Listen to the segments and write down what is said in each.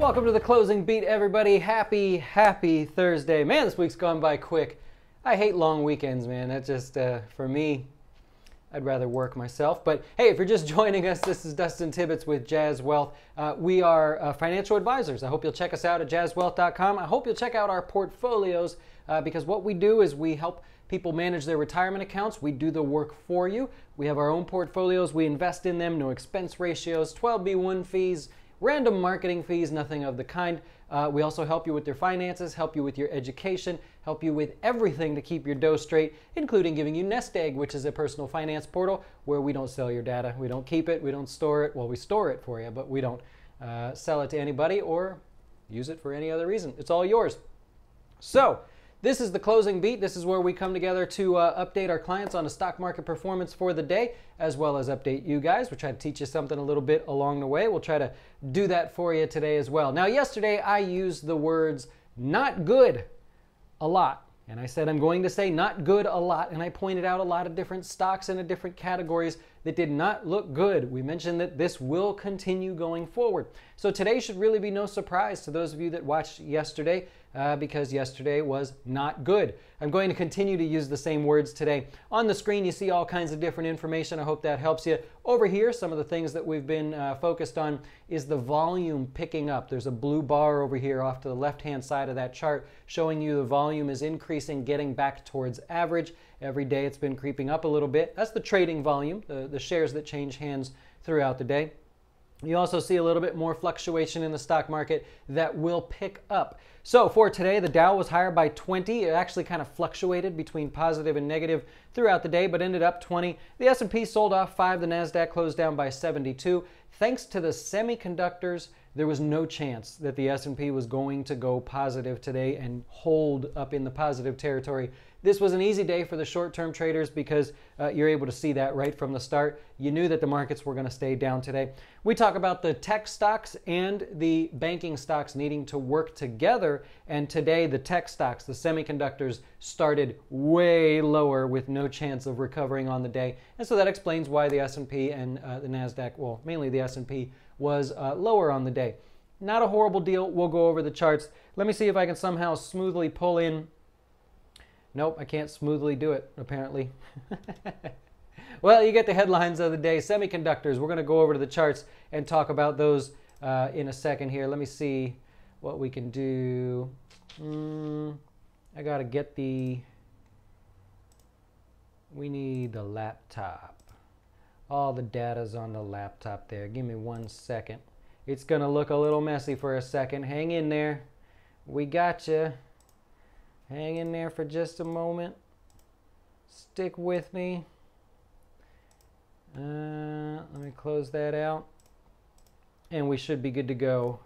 Welcome to the closing beat, everybody. Happy Thursday. Man, this week's gone by quick. I hate long weekends, man. That just, for me, I'd rather work myself. But hey, if you're just joining us, this is Dustin Tibbetts with Jazz Wealth. We are financial advisors. I hope you'll check us out at jazzwealth.com. I hope you'll check out our portfolios because what we do is we help people manage their retirement accounts. We do the work for you. We have our own portfolios. We invest in them. No expense ratios, 12B1 fees, random marketing fees, nothing of the kind. We also help you with your finances, help you with your education, help you with everything to keep your dough straight, including giving you Nest Egg, which is a personal finance portal where we don't sell your data. We don't keep it. We don't store it. Well, we store it for you, but we don't sell it to anybody or use it for any other reason. It's all yours. So this is the closing beat. This is where we come together to update our clients on the stock market performance for the day, as well as update you guys. We'll try to teach you something a little bit along the way. We'll try to do that for you today as well. Now, yesterday I used the words not good a lot. And I said I'm going to say not good a lot. And I pointed out a lot of different stocks in different categories that did not look good. We mentioned that this will continue going forward. So today should really be no surprise to those of you that watched yesterday because yesterday was not good. I'm going to continue to use the same words today. On the screen, you see all kinds of different information. I hope that helps you. Over here, some of the things that we've been focused on is the volume picking up. There's a blue bar over here off to the left-hand side of that chart showing you the volume is increasing, getting back towards average. Every day it's been creeping up a little bit. That's the trading volume, the shares that change hands throughout the day. You also see a little bit more fluctuation in the stock market that will pick up. So for today, the Dow was higher by 20. It actually kind of fluctuated between positive and negative throughout the day, but ended up 20. The S&P sold off 5. The Nasdaq closed down by 72. Thanks to the semiconductors, there was no chance that the S&P was going to go positive today and hold up in the positive territory. This was an easy day for the short-term traders because you're able to see that right from the start. You knew that the markets were going to stay down today. We talk about the tech stocks and the banking stocks needing to work together. And today, the tech stocks, the semiconductors, started way lower with no chance of recovering on the day. And so that explains why the S&P and the Nasdaq, well, mainly the S&P, was lower on the day. Not a horrible deal. We'll go over the charts. Let me see if I can somehow smoothly pull in. Nope, I can't smoothly do it, apparently. Well, you get the headlines of the day. Semiconductors, we're going to go over to the charts and talk about those in a second here. Let me see what we can do. I got to get we need the laptop. All the data's on the laptop there. Give me 1 second. It's going to look a little messy for a second. Hang in there. We got you. Hang in there for just a moment. Stick with me. Let me close that out. And we should be good to go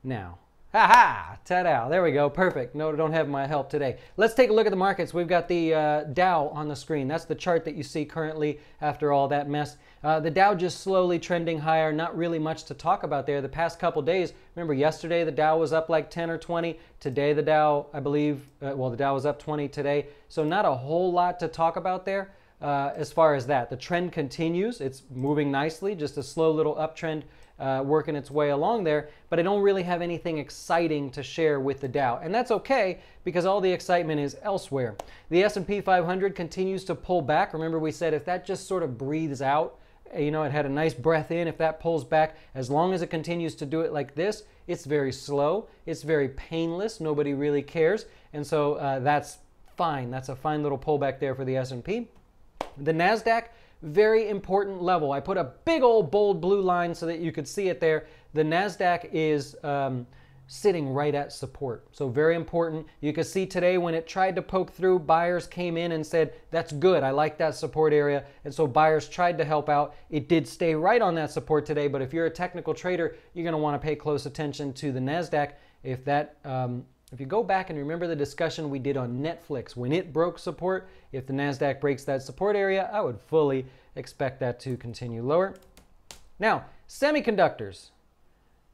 now. Ha-ha! Ta-da! There we go. Perfect. No, don't have my help today. Let's take a look at the markets. We've got the Dow on the screen. That's the chart that you see currently after all that mess. The Dow just slowly trending higher. Not really much to talk about there. The past couple days, remember yesterday the Dow was up like 10 or 20. Today the Dow, I believe, the Dow was up 20 today. So not a whole lot to talk about there as far as that. The trend continues. It's moving nicely. Just a slow little uptrend. Working its way along there, but I don't really have anything exciting to share with the Dow. And that's okay because all the excitement is elsewhere. The S&P 500 continues to pull back. Remember we said if that just sort of breathes out, you know, it had a nice breath in, if that pulls back, as long as it continues to do it like this, it's very slow, it's very painless, nobody really cares, and so that's fine. That's a fine little pullback there for the S&P. The Nasdaq, very important level. I put a big old bold blue line so that you could see it there. The Nasdaq is sitting right at support. So very important. You can see today when it tried to poke through, buyers came in and said, that's good. I like that support area. And so buyers tried to help out. It did stay right on that support today. But if you're a technical trader, you're going to want to pay close attention to the Nasdaq. If you go back and remember the discussion we did on Netflix, when it broke support, if the Nasdaq breaks that support area, I would fully expect that to continue lower. Now, semiconductors.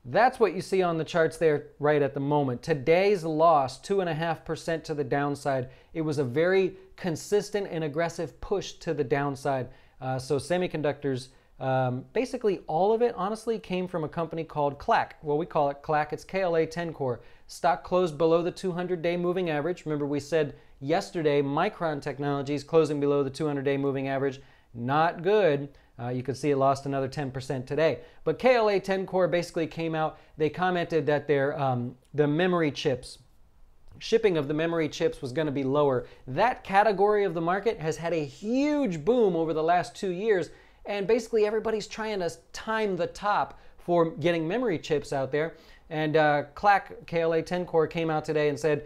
That's what you see on the charts there right at the moment. Today's loss, 2.5% to the downside. It was a very consistent and aggressive push to the downside. So semiconductors Basically, all of it, honestly, came from a company called KLAC. Well, we call it KLAC. It's KLA Tencor. Stock closed below the 200-day moving average. Remember, we said yesterday Micron Technologies closing below the 200-day moving average. Not good. You could see it lost another 10% today. But KLA Tencor basically came out. They commented that the memory chips, shipping of the memory chips was going to be lower. That category of the market has had a huge boom over the last 2 years. And basically everybody's trying to time the top for getting memory chips out there. And KLAC, KLA Tencor came out today and said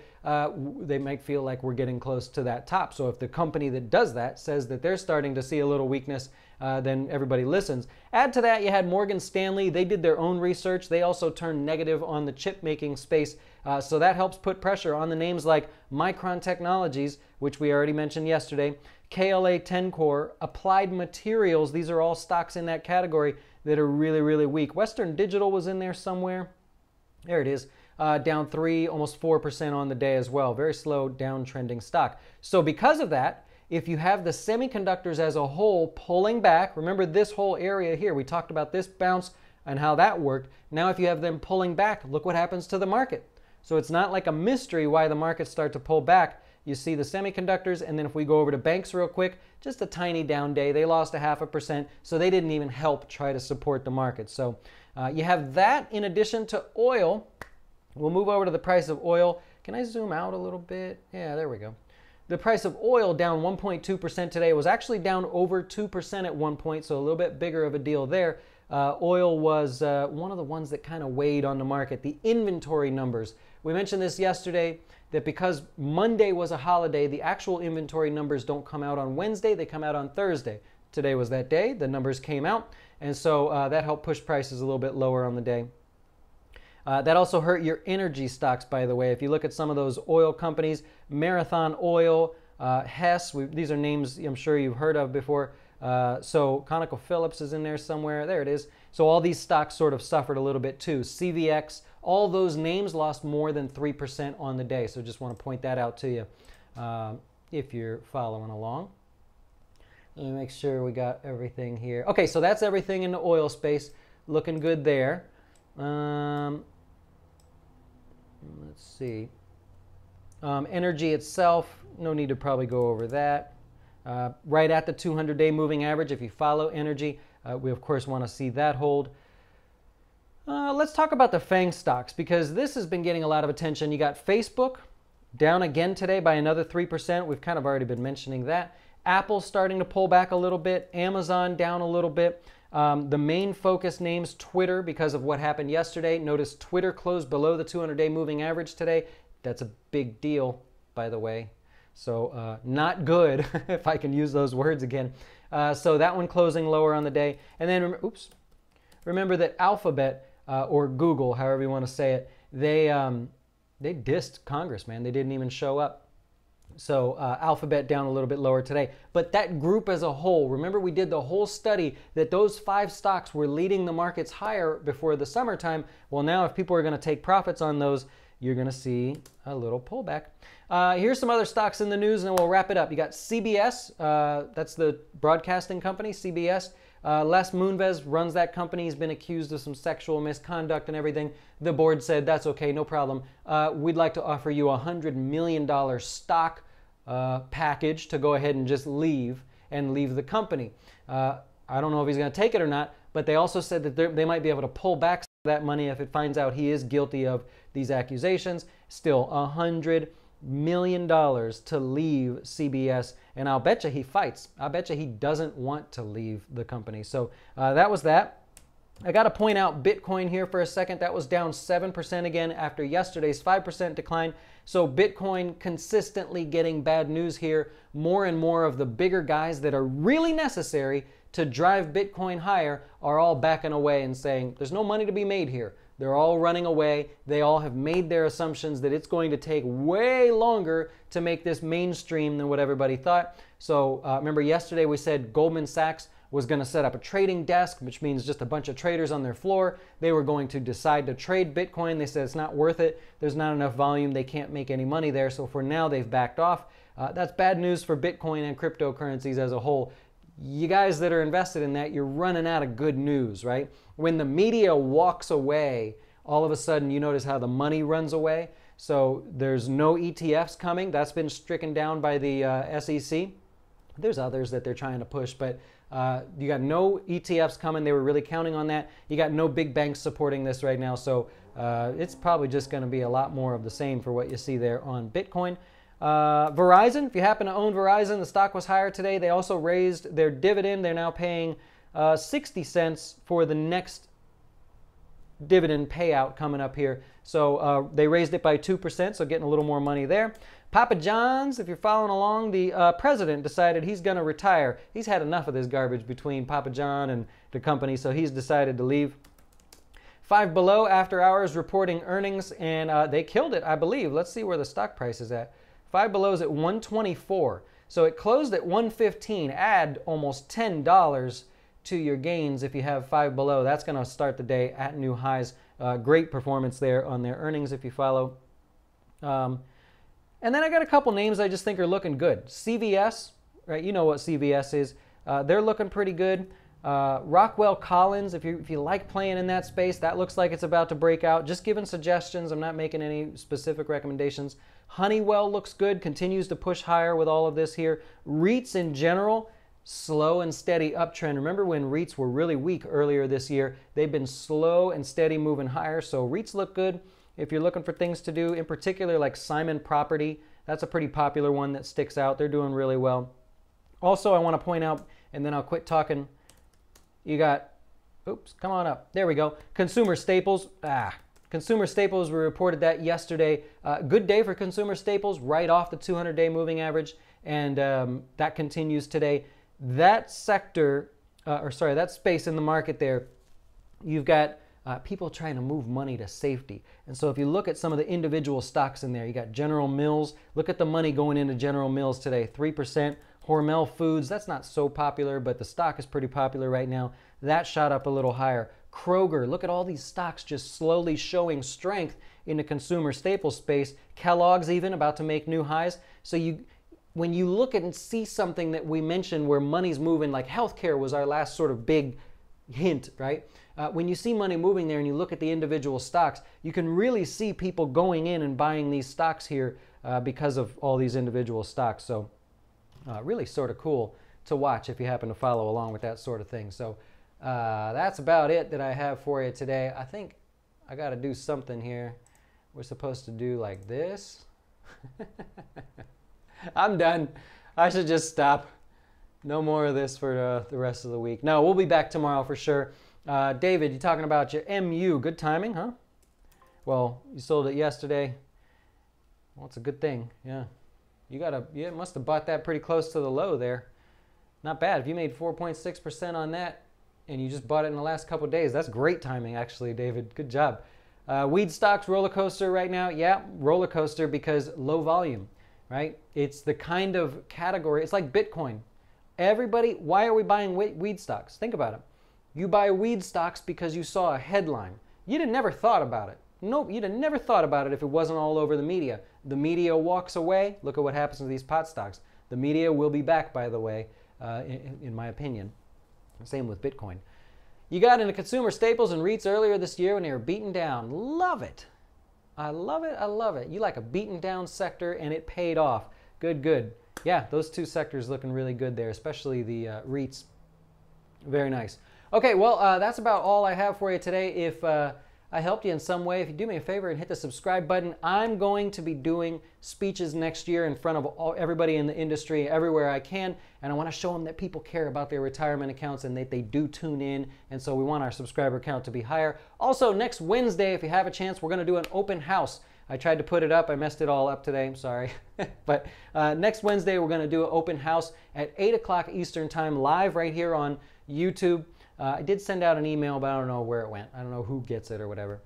they might feel like we're getting close to that top. So if the company that does that says that they're starting to see a little weakness, then everybody listens. Add to that, you had Morgan Stanley. They did their own research. They also turned negative on the chip making space. So that helps put pressure on the names like Micron Technologies, which we already mentioned yesterday, KLA Tencor, Applied Materials. These are all stocks in that category that are really, really weak. Western Digital was in there somewhere. There it is, down 3, almost 4% on the day as well. Very slow, downtrending stock. So because of that, if you have the semiconductors as a whole pulling back, remember this whole area here, we talked about this bounce and how that worked. Now if you have them pulling back, look what happens to the market. So it's not like a mystery why the markets start to pull back. You see the semiconductors, and then if we go over to banks real quick, just a tiny down day. They lost 0.5%, so they didn't even help try to support the market. So you have that in addition to oil. We'll move over to the price of oil. Can I zoom out a little bit? Yeah, there we go. The price of oil down 1.2% today. It was actually down over 2% at one point, so a little bit bigger of a deal there. Oil was one of the ones that kind of weighed on the market. The inventory numbers. We mentioned this yesterday, that because Monday was a holiday, the actual inventory numbers don't come out on Wednesday, they come out on Thursday. Today was that day, the numbers came out, and so that helped push prices a little bit lower on the day. That also hurt your energy stocks, by the way. If you look at some of those oil companies, Marathon Oil, Hess, these are names I'm sure you've heard of before. So ConocoPhillips is in there somewhere. There it is. So all these stocks sort of suffered a little bit too. CVX, all those names lost more than 3% on the day. So just want to point that out to you if you're following along. Let me make sure we got everything here. Okay, so that's everything in the oil space. Looking good there. Let's see. Energy itself, no need to probably go over that. Right at the 200-day moving average, if you follow energy, we of course want to see that hold. Let's talk about the FANG stocks, because this has been getting a lot of attention. You got Facebook down again today by another 3%. We've kind of already been mentioning that. Apple starting to pull back a little bit. Amazon down a little bit. The main focus names, Twitter, because of what happened yesterday. Notice Twitter closed below the 200-day moving average today. That's a big deal, by the way. So not good, if I can use those words again. So that one closing lower on the day. And then, remember that Alphabet, or Google, however you want to say it, they dissed Congress, man. They didn't even show up. So Alphabet down a little bit lower today. But that group as a whole, remember we did the whole study that those 5 stocks were leading the markets higher before the summertime. Well, now if people are going to take profits on those, you're going to see a little pullback. Here's some other stocks in the news, and we'll wrap it up. You got CBS, that's the broadcasting company, CBS. Les Moonves runs that company. He's been accused of some sexual misconduct and everything. The board said, that's okay, no problem. We'd like to offer you a $100 million stock package to go ahead and just leave the company. I don't know if he's going to take it or not, but they also said that they might be able to pull back some of that money if it finds out he is guilty of these accusations. Still, $100 million to leave CBS, and I'll bet you he fights. I bet you he doesn't want to leave the company. So that was that. I got to point out Bitcoin here for a second. That was down 7% again after yesterday's 5% decline. So Bitcoin consistently getting bad news here. More and more of the bigger guys that are really necessary to drive Bitcoin higher are all backing away and saying, there's no money to be made here. They're all running away. They all have made their assumptions that it's going to take way longer to make this mainstream than what everybody thought. So remember yesterday we said Goldman Sachs was going to set up a trading desk, which means just a bunch of traders on their floor. They were going to decide to trade Bitcoin. They said it's not worth it. There's not enough volume. They can't make any money there. So for now, they've backed off. That's bad news for Bitcoin and cryptocurrencies as a whole. you guys that are invested in that, you're running out of good news, right? When the media walks away, all of a sudden you notice how the money runs away. So there's no ETFs coming. That's been stricken down by the SEC. There's others that they're trying to push, but you got no ETFs coming. They were really counting on that. You got no big banks supporting this right now. So it's probably just going to be a lot more of the same for what you see there on Bitcoin. Verizon, if you happen to own Verizon, the stock was higher today. They also raised their dividend. They're now paying 60 cents for the next dividend payout coming up here. So they raised it by 2%, so getting a little more money there. Papa John's, if you're following along, the president decided he's going to retire. He's had enough of this garbage between Papa John and the company, so he's decided to leave. Five Below, after hours, reporting earnings, and they killed it, I believe. Let's see where the stock price is at. Five Below is at 124. So it closed at 115. Add almost $10 to your gains if you have Five Below. That's going to start the day at new highs. Great performance there on their earnings if you follow. And then I got a couple names I just think are looking good. CVS, right? You know what CVS is. They're looking pretty good. Rockwell Collins, if you like playing in that space, that looks like it's about to break out. Just giving suggestions. I'm not making any specific recommendations. Honeywell looks good, continues to push higher with all of this here. REITs in general, slow and steady uptrend. Remember when REITs were really weak earlier this year? They've been slow and steady moving higher, so REITs look good. If you're looking for things to do, in particular like Simon Property, that's a pretty popular one that sticks out. They're doing really well. Also, I want to point out, and then I'll quit talking, you got, oops, come on up. There we go. Consumer staples. Consumer staples, we reported that yesterday. Good day for consumer staples, right off the 200-day moving average, and that continues today. That sector, that space in the market there, you've got people trying to move money to safety. And so if you look at some of the individual stocks in there, you got General Mills. Look at the money going into General Mills today, 3%. Hormel Foods, that's not so popular, but the stock is pretty popular right now. That shot up a little higher. Kroger, look at all these stocks just slowly showing strength in the consumer staples space. Kellogg's even about to make new highs. So when you look at and see something that we mentioned where money's moving, like healthcare was our last sort of big hint, right? When you see money moving there and you look at the individual stocks, you can really see people going in and buying these stocks here because of all these individual stocks. So really sort of cool to watch if you happen to follow along with that sort of thing. So that's about it that I have for you today. I think I got to do something here. We're supposed to do like this. I'm done. I should just stop. No more of this for the rest of the week. No, we'll be back tomorrow for sure. David, you're talking about your MU. Good timing, huh? Well, you sold it yesterday. Well, it's a good thing. Yeah. You must have bought that pretty close to the low there. Not bad. If you made 4.6% on that and you just bought it in the last couple of days, that's great timing, actually, David. Good job. Weed stocks, roller coaster right now. Yeah, roller coaster because low volume, right? It's the kind of category. It's like Bitcoin. Everybody, why are we buying weed stocks? Think about it. You buy weed stocks because you saw a headline. You'd have never thought about it. Nope, you'd have never thought about it if it wasn't all over the media. The media walks away. Look at what happens to these pot stocks. The media will be back, by the way, in my opinion. Same with Bitcoin. You got into consumer staples and REITs earlier this year when they were beaten down. Love it. I love it. I love it. You like a beaten down sector and it paid off. Good, good. Yeah, those two sectors looking really good there, especially the REITs. Very nice. Okay, well, that's about all I have for you today. If I helped you in some way, if you do me a favor and hit the subscribe button, I'm going to be doing speeches next year in front of everybody in the industry, everywhere I can, and I want to show them that people care about their retirement accounts and that they do tune in, and so we want our subscriber count to be higher. Also, next Wednesday, if you have a chance, we're going to do an open house. I tried to put it up. I messed it all up today. I'm sorry. But next Wednesday, we're going to do an open house at 8 o'clock Eastern Time, live right here on YouTube. I did send out an email, but I don't know where it went. I don't know who gets it or whatever.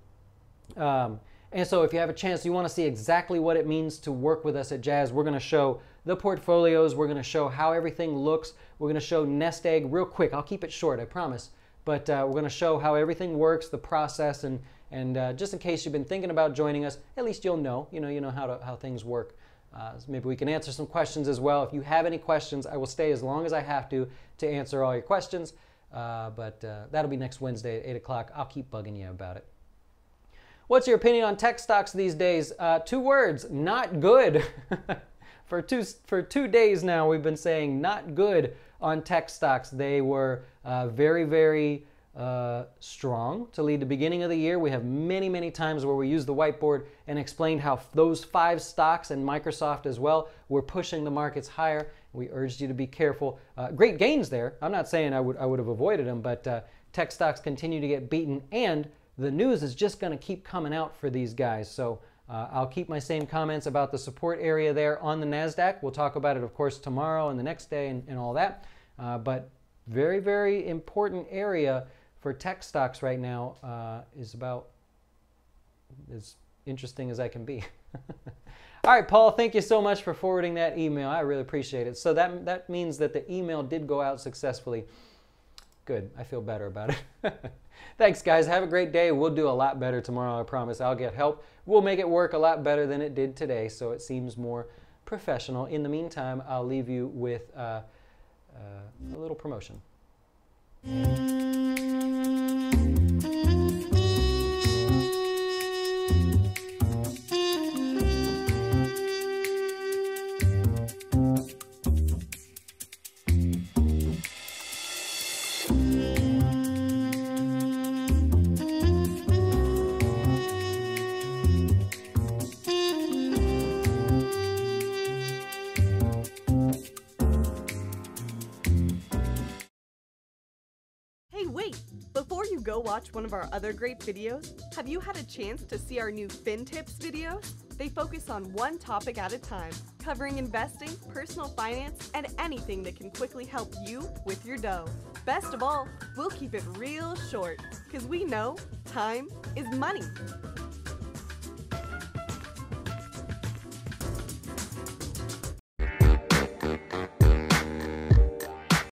And so if you have a chance, you want to see exactly what it means to work with us at Jazz, we're going to show the portfolios. We're going to show how everything looks. We're going to show nest egg real quick. I'll keep it short, I promise. But we're going to show how everything works, the process, and just in case you've been thinking about joining us, at least you'll know. You know how things work. So maybe we can answer some questions as well. If you have any questions, I will stay as long as I have to answer all your questions. But that'll be next Wednesday at 8 o'clock. I'll keep bugging you about it. What's your opinion on tech stocks these days? 2 words, not good. For two days now, we've been saying not good on tech stocks. They were very, very strong to lead the beginning of the year. We have many, many times where we used the whiteboard and explained how those 5 stocks and Microsoft as well were pushing the markets higher. We urged you to be careful. Great gains there. I'm not saying I would have avoided them, but tech stocks continue to get beaten, and the news is just going to keep coming out for these guys. So I'll keep my same comments about the support area there on the Nasdaq. We'll talk about it, of course, tomorrow and the next day and all that. But very, very important area for tech stocks right now is about as interesting as I can be. All right, Paul, thank you so much for forwarding that email. I really appreciate it. So that means that the email did go out successfully. Good. I feel better about it. Thanks, guys. Have a great day. We'll do a lot better tomorrow, I promise. I'll get help. We'll make it work a lot better than it did today, so it seems more professional. In the meantime, I'll leave you with a little promotion. Before you go watch one of our other great videos, have you had a chance to see our new Fin Tips videos? They focus on one topic at a time, covering investing, personal finance, and anything that can quickly help you with your dough. Best of all, we'll keep it real short, because we know time is money.